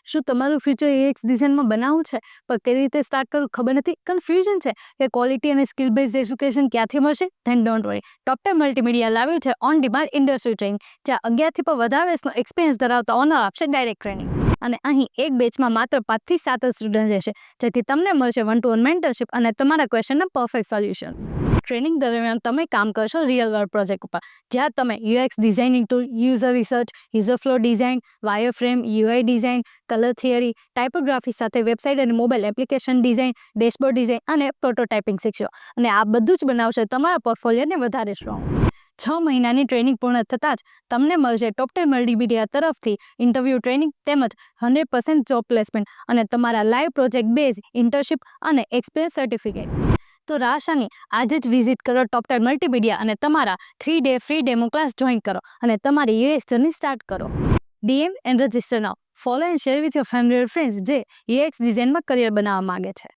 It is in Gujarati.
શું તમારું ફ્યુચર યુએક્સ ડિઝાઇનમાં બનાવવું છે પણ કઈ રીતે સ્ટાર્ટ કરવું ખબર નથી, કન્ફ્યુઝન છે કે ક્વોલિટી અને સ્કિલ બેઝ એજ્યુકેશન ક્યાંથી મળશે? ધેન ડોન્ટ વરી, ટોપ10 મલ્ટીમીડિયા લાવ્યું છે ઓન ડિમાન્ડ ઇન્ડસ્ટ્રી ટ્રેનિંગ, જ્યાં 11થી પણ વધારે વર્ષનો એક્સપિરિયન્સ ધરાવતા ઓનર આપશે ડાયરેક્ટ ટ્રેનિંગ. અને અહીં એક બેચમાં માત્ર 5 થી 7 જ સ્ટુડન્ટ રહેશે, જેથી તમને મળશે 1-to-1 મેન્ટરશિપ અને તમારા ક્વેશ્ચનના પરફેક્ટ સોલ્યુશન્સ. ટ્રેનિંગ દરમિયાન તમે કામ કરશો રિયલ વર્લ્ડ પ્રોજેક્ટ ઉપર, જ્યાં તમે UX designing tool, user research, user flow design, wireframe, UI design, colour theory, typography સાથે વેબસાઇટ અને mobile application design, dashboard design અને પ્રોટોટાઇપિંગ શીખશો. અને આ બધું જ બનાવશે તમારા પોર્ટફોલિયોને વધારે સ્ટ્રોંગ. 6 મહિનાની ટ્રેનિંગ પૂર્ણ થતાં જ તમને મળશે ટોપ10 મલ્ટીમીડિયા તરફથી ઇન્ટરવ્યૂ ટ્રેનિંગ તેમજ 100% જોબ પ્લેસમેન્ટ અને તમારા લાઈવ પ્રોજેક્ટ બેઝ ઇન્ટર્નશિપ અને એક્સપિરિયન્સ સર્ટિફિકેટ. તો રાશાની આજે જ વિઝિટ કરો ટોપ10 મલ્ટીમીડિયા અને તમારા 3-day free demo class join કરો અને તમારી યુએક્સ જર્ની સ્ટાર્ટ કરો. DM and register now. Follow and share with your family friends જે યુએક્સ ડિઝાઇનમાં કરિયર બનાવવા માંગે છે.